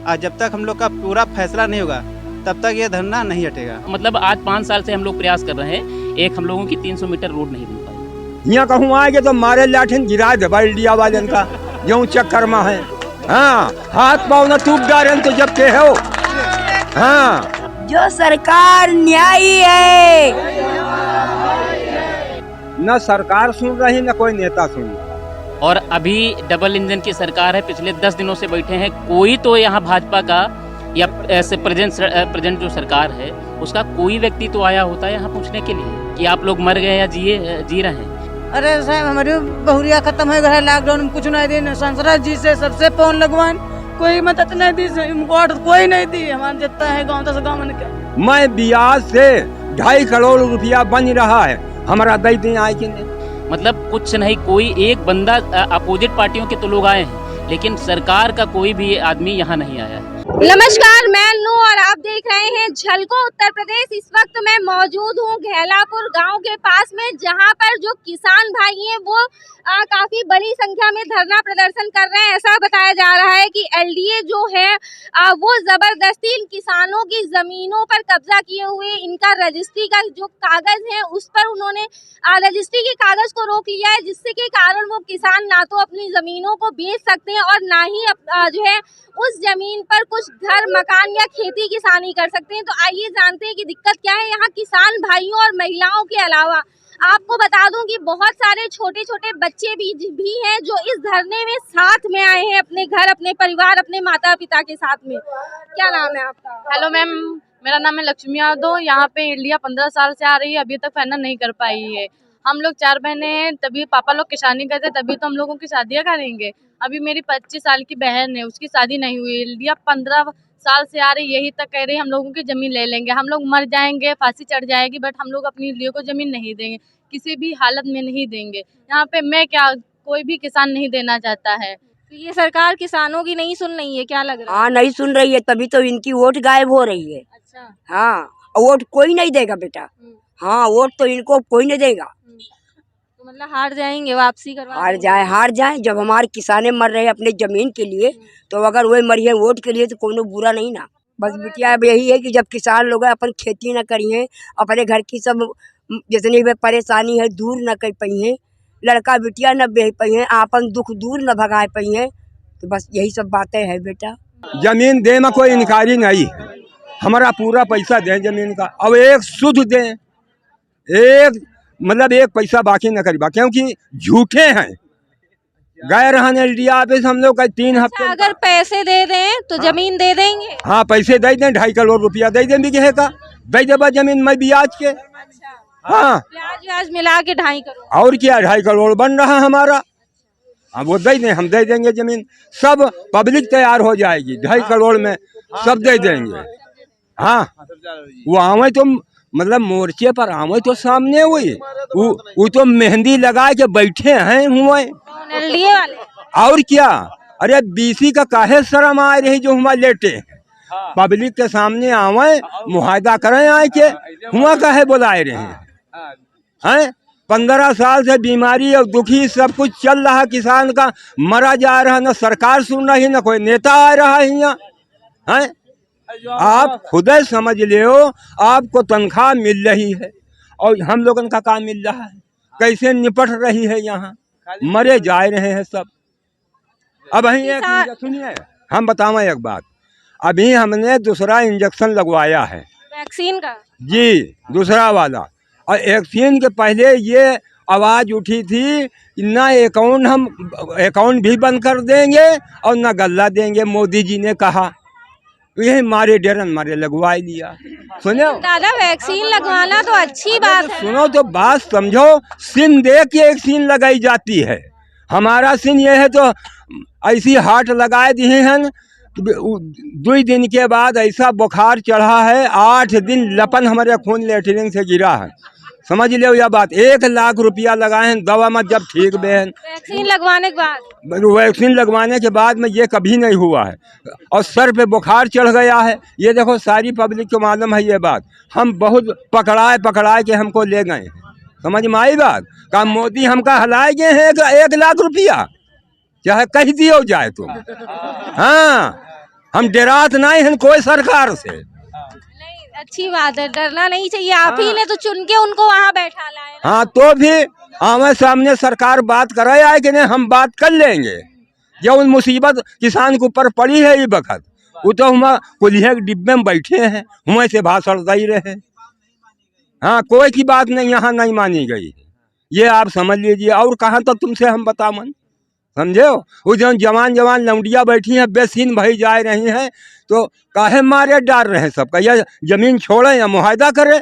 और जब तक हम लोग का पूरा फैसला नहीं होगा तब तक ये धरना नहीं हटेगा। मतलब आज 5 साल से हम लोग प्रयास कर रहे हैं, एक हम लोगों की 300 मीटर रोड नहीं बन पाई। यहाँ कहूँ आएंगे तो मारे लाठिन गिरा दे इंडिया वाले का यूं चक्कर में है। हाँ, हाथ पाँव न टूट डाले तो जब के हो। हाँ, जो सरकार न्यायी है, न सरकार सुन रही न कोई नेता सुन रहा। और अभी डबल इंजन की सरकार है, पिछले 10 दिनों से बैठे हैं, कोई तो यहाँ भाजपा का या ऐसे प्रेजेंट जो सरकार है उसका कोई व्यक्ति तो आया होता है यहाँ पूछने के लिए कि आप लोग मर गए या जी रहे हैं। अरे साहब हमारी बहुरिया खत्म हो गया है, लॉकडाउन में कुछ नहीं दी, सांसद जी से सबसे फोन लगवान कोई मदद नहीं दी, कोई नहीं दी। हमारे जितना है गाँव 10 गाँव में मैं ब्याज से 2.5 करोड़ रुपया बन रहा है, हमारा दई दिन आए कि नहीं। मतलब कुछ नहीं, कोई एक बंदा अपोजिट पार्टियों के तो लोग आए हैं लेकिन सरकार का कोई भी आदमी यहाँ नहीं आया है। नमस्कार, मैं नू और आप देख रहे हैं झलको उत्तर प्रदेश। इस वक्त मैं मौजूद हूँ घेलापुर गांव के पास में, जहां पर जो किसान भाई हैं वो काफी बड़ी संख्या में धरना प्रदर्शन कर रहे हैं। ऐसा बताया जा रहा है कि एलडीए जो है वो जबरदस्ती इन किसानों की जमीनों पर कब्जा किए हुए, इनका रजिस्ट्री का जो कागज है उस पर उन्होंने रजिस्ट्री के कागज को रोक लिया है, जिससे के कारण वो किसान ना तो अपनी जमीनों को बेच सकते हैं और ना ही जो है उस जमीन पर कुछ घर मकान या खेती किसानी कर सकते हैं। तो आइए जानते हैं कि दिक्कत क्या है यहाँ किसान भाइयों और महिलाओं के अलावा। आपको बता दूं कि बहुत सारे छोटे छोटे बच्चे भी हैं जो इस धरने में साथ में आए हैं, अपने घर, अपने परिवार, अपने माता पिता के साथ में। क्या नाम है आपका? हेलो मैम, मेरा नाम है लक्ष्मी यादव। यहाँ पे इंडिया 15 साल से आ रही है, अभी तक फाइनल नहीं कर पाई है। हम लोग 4 बहनें हैं, तभी पापा लोग किसानी करते, तभी तो हम लोगों की शादियाँ करेंगे। अभी मेरी 25 साल की बहन है, उसकी शादी नहीं हुई। इंडिया 15 साल से आ रही, यही तक कह रही हम लोगों की जमीन ले लेंगे, हम लोग मर जाएंगे, फांसी चढ़ जाएगी, बट हम लोग अपनी इंडिया को जमीन नहीं देंगे, किसी भी हालत में नहीं देंगे। यहाँ पे मैं क्या, कोई भी किसान नहीं देना चाहता है। तो ये सरकार किसानों की नहीं सुन रही है, क्या लग रहा है? हाँ नहीं सुन रही है, तभी तो इनकी वोट गायब हो रही है। अच्छा। हाँ, वोट कोई नहीं देगा बेटा। हाँ, वोट तो इनको कोई नहीं देगा। तो मतलब हार जाएंगे, वापसी करवा हार जाए। जब हमारे किसाने मर रहे हैं अपने जमीन के लिए, तो अगर वो मरी है वोट के लिए तो कोनो बुरा नहीं ना। बस बिटिया अब यही है कि जब किसान लोग अपन खेती न करी है, अपने घर की सब जितनी भी परेशानी है दूर न कर पाई है, लड़का बिटिया न बेच पाई है, अपन दुख दूर न भगा पाई है, तो बस यही सब बातें है बेटा। जमीन दे में कोई इनकारी नहीं, हमारा पूरा पैसा दें जमीन का। अब एक शुद्ध दें, एक मतलब एक पैसा बाकी न करी, क्योंकि झूठे हैं। गए रहने एलडीए ऑफिस हम लोग 3 हफ्ते। अगर पैसे दे दें तो जमीन दे देंगे? हाँ, पैसे दे दें, 2.5 करोड़ रुपया दे दें बिघे का, दे देबा जमीन में ब्याज के। हाँ, ब्याज मिला के 2.5 करोड़। और क्या, 2.5 करोड़ बन रहा हमारा। हाँ, वो दे दें, हम दे देंगे जमीन, सब पब्लिक तैयार हो जाएगी, 2.5 करोड़ में सब दे देंगे। हाँ, वो आवे तो मतलब मोर्चे पर आवे तो सामने हुई, वो तो मेहंदी लगा के बैठे हैं हुए एलडीए वाले। और क्या, अरे बीसी का काहे शर्म आ रही जो हुआ लेटे पब्लिक के सामने आवे, मुआहदा करें आए के हुआ काहे बुलाए रहे हैं। 15 साल से बीमारी और दुखी सब कुछ चल रहा, किसान का मरा जा रहा, न सरकार सुन रही न कोई नेता आ रहा है यहाँ है। आप खुद समझ लो, आपको तनख्वाह मिल रही है और हम लोगों का काम मिल रहा है, कैसे निपट रही है यहाँ, मरे जा रहे हैं सब। अब एक सुनिए, हम बतावा एक बात, अभी हमने दूसरा इंजेक्शन लगवाया है वैक्सीन का जी, दूसरा वाला। और वैक्सीन के पहले ये आवाज़ उठी थी ना हम अकाउंट भी बंद कर देंगे और ना गल्ला देंगे, मोदी जी ने कहा। यही मारे डरन मारे लगवा लिया। सुनो दादा, वैक्सीन लगवाना तो अच्छी बात है। सुनो तो बात समझो, सिन दे के एक सीन लगाई जाती है। हमारा सीन ये है तो ऐसी हार्ट लगाए दिए हैं, 2 दिन के बाद ऐसा बुखार चढ़ा है, 8 दिन लपन हमारे खून लेटरिन से गिरा है। समझ लो यह बात, 1 लाख रुपया लगाए हैं दवा में, जब ठीक बहन वैक्सीन लगवाने के बाद। वैक्सीन लगवाने के बाद में ये कभी नहीं हुआ है, और सर पे बुखार चढ़ गया है। ये देखो सारी पब्लिक को मालूम है ये बात, हम बहुत पकड़ाए के हमको ले गए हैं। समझ में आई बात, का मोदी हमका हलाए गए हैं 1 लाख रुपया, चाहे कह दियो जाए तुम। हाँ, हम डरात नहीं हैं कोई सरकार से। नहीं, अच्छी बात है, डरना नहीं चाहिए। आप ही ने तो चुन के उनको वहाँ बैठा लाया ना। हाँ तो भी आमने सामने सरकार बात करे आए कि नहीं, हम बात कर लेंगे। जो उन मुसीबत किसान के ऊपर पड़ी है ये वक्त, वो तो हम कुल्हे के डिब्बे में बैठे हैं, हुए से भाषण दे रहे। हाँ कोई की बात नहीं यहाँ नहीं मानी गई, ये आप समझ लीजिए। और कहाँ तक तुमसे हम बतावन, समझे हो? वो जो जवान जवान लौंडिया बैठी हैं बेसीन भई जा रही हैं, तो काहे मारे डाल रहे हैं सबका, या जमीन छोड़े या मुआहदा करें।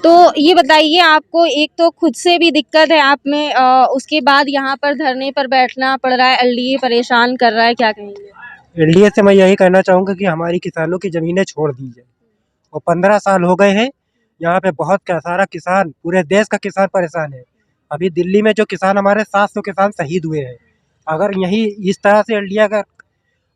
तो ये बताइए, आपको एक तो खुद से भी दिक्कत है आप में, उसके बाद यहाँ पर धरने पर बैठना पड़ रहा है, एलडीए परेशान कर रहा है, क्या कहेंगे? एलडीए से मैं यही कहना चाहूँगा कि हमारी किसानों की ज़मीनें छोड़ दी जाए। और 15 साल हो गए हैं यहाँ पे, बहुत का सारा किसान, पूरे देश का किसान परेशान है। अभी दिल्ली में जो किसान हमारे 700 किसान शहीद हुए हैं। अगर यही इस तरह से एलडीए अगर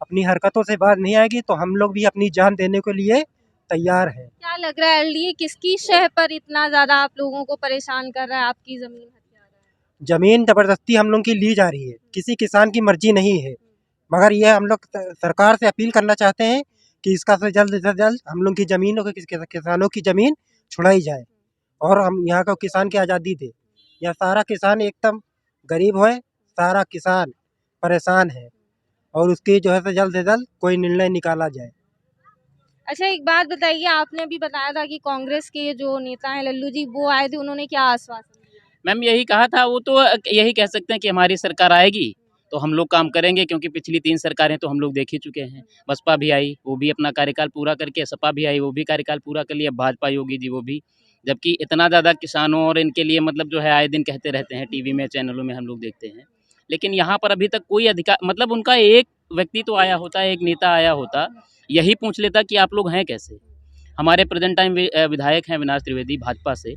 अपनी हरकतों से बात नहीं आएगी तो हम लोग भी अपनी जान देने के लिए तैयार है। क्या लग रहा है, एलडीए किसकी शह पर इतना ज्यादा आप लोगों को परेशान कर रहा है? आपकी जमीन हथिया रहा है? जमीन जबरदस्ती हम लोग की ली जा रही है, किसी किसान की मर्जी नहीं है। मगर ये हम लोग सरकार से अपील करना चाहते हैं कि इसका से जल्द हम लोग की जमीनों को, किसानों की जमीन छुड़ाई जाए और हम यहाँ को किसान की आज़ादी दे। यह सारा किसान एकदम गरीब है, सारा किसान परेशान है और उसकी जो है से जल्द कोई निर्णय निकाला जाए। अच्छा, एक बात बताइए, आपने भी बताया था कि कांग्रेस के जो नेता हैं लल्लू जी, वो आए थे, उन्होंने क्या आश्वासन दिया? मैम यही कहा था, वो तो यही कह सकते हैं कि हमारी सरकार आएगी तो हम लोग काम करेंगे, क्योंकि पिछली 3 सरकारें तो हम लोग देख ही चुके हैं। बसपा भी आई, वो भी अपना कार्यकाल पूरा करके, सपा भी आई, वो भी कार्यकाल पूरा कर लिया, भाजपा योगी जी वो भी। जबकि इतना ज़्यादा किसानों और इनके लिए मतलब जो है आए दिन कहते रहते हैं, टीवी में चैनलों में हम लोग देखते हैं, लेकिन यहाँ पर अभी तक कोई अधिकार, मतलब उनका एक व्यक्ति तो आया होता, एक नेता आया होता, यही पूछ लेता कि आप लोग हैं कैसे। हमारे प्रेजेंट टाइम विधायक हैं अविनाश त्रिवेदी भाजपा से,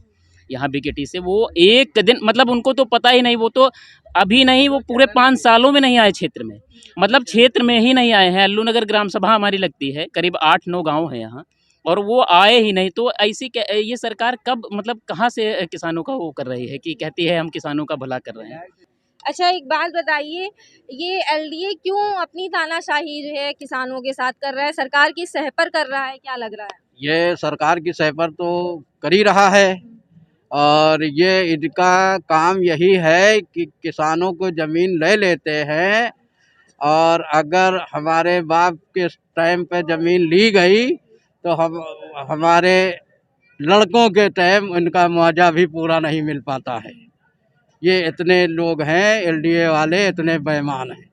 यहाँ बीकेटी से, वो एक दिन मतलब उनको तो पता ही नहीं, वो तो अभी नहीं, वो पूरे 5 सालों में नहीं आए क्षेत्र में, मतलब क्षेत्र में ही नहीं आए हैं। अल्लू नगर ग्राम सभा हमारी लगती है, करीब 8-9 गांव हैं यहाँ, और वो आए ही नहीं। तो ऐसी ये सरकार कब, मतलब कहाँ से किसानों का वो कर रही है कि कहती है हम किसानों का भला कर रहे हैं। अच्छा, एक बात बताइए, ये एलडीए क्यों अपनी तानाशाही जो है किसानों के साथ कर रहा है, सरकार की सह पर कर रहा है, क्या लग रहा है? ये सरकार की सह पर तो कर ही रहा है, और ये इनका काम यही है कि किसानों को ज़मीन ले लेते हैं, और अगर हमारे बाप के टाइम पे ज़मीन ली गई तो हमारे लड़कों के टाइम उनका मुआवजा भी पूरा नहीं मिल पाता है। ये इतने लोग हैं एलडीए वाले, इतने बेईमान हैं।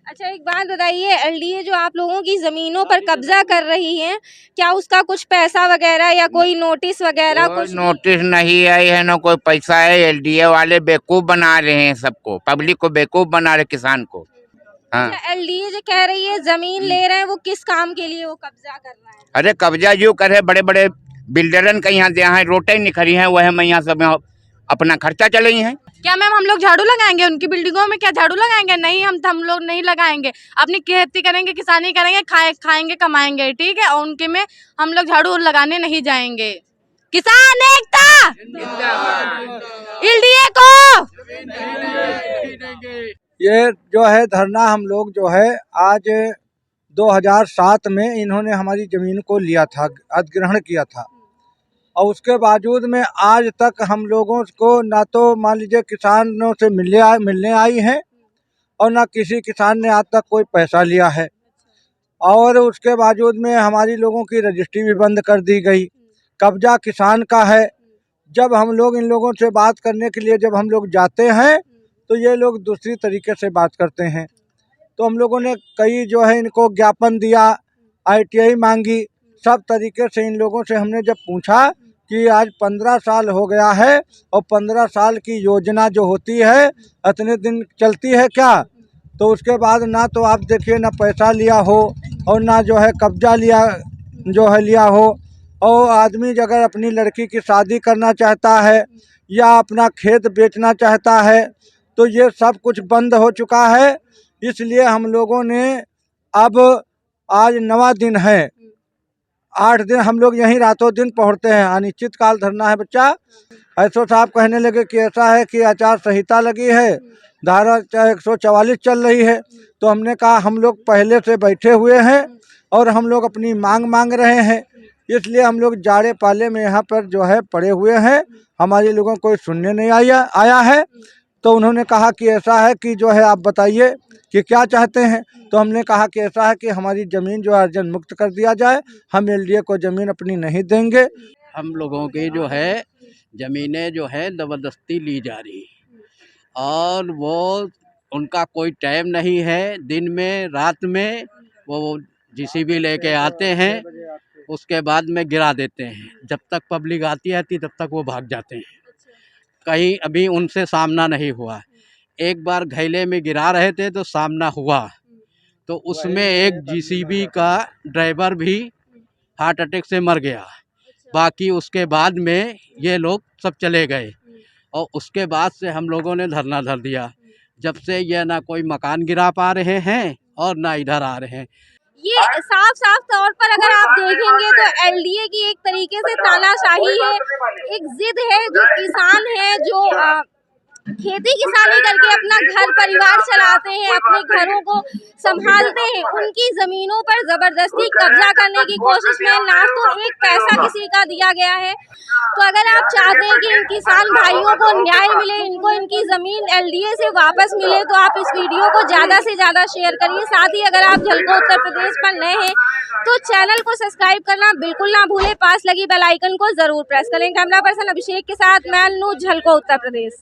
अच्छा, एक बात बताइए, एलडीए जो आप लोगों की ज़मीनों पर कब्जा कर रही है, क्या उसका कुछ पैसा वगैरह या कोई नोटिस वगैरह? कोई नोटिस नहीं आई है, ना कोई पैसा है। एलडीए वाले बेवकूफ़ बना रहे हैं सबको, पब्लिक को बेवकूफ़ बना रहे, किसान को। हाँ, अच्छा, एलडीए जो कह रही है ज़मीन ले रहे हैं, वो किस काम के लिए वो कब्जा कर रहा है? अरे कब्जा जो करे, बड़े बड़े बिल्डरन का यहाँ रोटें निखरी हैं, वह हम यहाँ सब अपना खर्चा चलाई हैं। क्या मैम हम लोग झाड़ू लगाएंगे उनकी बिल्डिंगों में? क्या झाड़ू लगाएंगे? नहीं, हम लोग नहीं लगाएंगे। अपनी खेती करेंगे, किसानी करेंगे, खाएंगे कमाएंगे, ठीक है। और उनके में हम लोग झाड़ू लगाने नहीं जाएंगे। किसान एकता, एलडीए को। ये जो है धरना हम लोग जो है आज 2007 में इन्होंने हमारी ज़मीन को लिया था, अधिग्रहण किया था, और उसके बावजूद में आज तक हम लोगों को ना तो मान लीजिए किसानों से मिलने आई हैं, और ना किसी किसान ने आज तक कोई पैसा लिया है। और उसके बावजूद में हमारी लोगों की रजिस्ट्री भी बंद कर दी गई। कब्जा किसान का है। जब हम लोग इन लोगों से बात करने के लिए जब हम लोग जाते हैं तो ये लोग दूसरी तरीके से बात करते हैं। तो हम लोगों ने कई जो है इनको ज्ञापन दिया, ITI मांगी, सब तरीके से इन लोगों से हमने जब पूछा कि आज 15 साल हो गया है और 15 साल की योजना जो होती है इतने दिन चलती है क्या? तो उसके बाद ना तो आप देखिए ना पैसा लिया हो और ना जो है कब्जा लिया हो। और आदमी अगर अपनी लड़की की शादी करना चाहता है या अपना खेत बेचना चाहता है तो ये सब कुछ बंद हो चुका है। इसलिए हम लोगों ने अब आज 9वां दिन है, 8 दिन हम लोग यहीं रातों दिन पहुँचते हैं। अनिश्चित काल धरना है बच्चा। ऐसो साहब कहने लगे कि ऐसा है कि आचार संहिता लगी है, धारा 144 चल रही है। तो हमने कहा हम लोग पहले से बैठे हुए हैं और हम लोग अपनी मांग मांग रहे हैं। इसलिए हम लोग जाड़े पाले में यहाँ पर जो है पड़े हुए हैं। हमारे लोगों को सुनने नहीं आया है। तो उन्होंने कहा कि ऐसा है कि जो है आप बताइए कि क्या चाहते हैं। तो हमने कहा कि ऐसा है कि हमारी ज़मीन जो है अर्जन मुक्त कर दिया जाए, हम एलडीए को ज़मीन अपनी नहीं देंगे। हम लोगों की जो है ज़मीनें जो है ज़बरदस्ती ली जा रही और वो उनका कोई टाइम नहीं है। दिन में रात में वो जेसीबी लेके आते हैं, उसके बाद में गिरा देते हैं। जब तक पब्लिक आती तब तक वो भाग जाते हैं। कहीं अभी उनसे सामना नहीं हुआ। एक बार घैले में गिरा रहे थे तो सामना हुआ, तो उसमें एक जेसीबी का ड्राइवर भी हार्ट अटैक से मर गया। बाकी उसके बाद में ये लोग सब चले गए और उसके बाद से हम लोगों ने धरना धर दिया। जब से ये ना कोई मकान गिरा पा रहे हैं और ना इधर आ रहे हैं। ये साफ तौर पर अगर आप देखेंगे तो एलडीए की एक तरीके से तानाशाही है, एक जिद है। जो किसान है, जो खेती किसानी करके अपना घर परिवार चलाते हैं, अपने घरों को संभालते हैं, उनकी जमीनों पर जबरदस्ती कब्जा करने की कोशिश में ना तो एक पैसा किसी का दिया गया है। तो अगर आप चाहते हैं कि इन किसान भाइयों को न्याय मिले, इनको इनकी जमीन एलडीए से वापस मिले, तो आप इस वीडियो को ज्यादा से ज्यादा शेयर करिए। साथ ही अगर आप झलको उत्तर प्रदेश पर नए हैं तो चैनल को सब्सक्राइब करना बिल्कुल ना भूले, पास लगी बेल आइकन को जरूर प्रेस करें। कैमरा पर्सन अभिषेक के साथ मैं अन्नू, झलको उत्तर प्रदेश।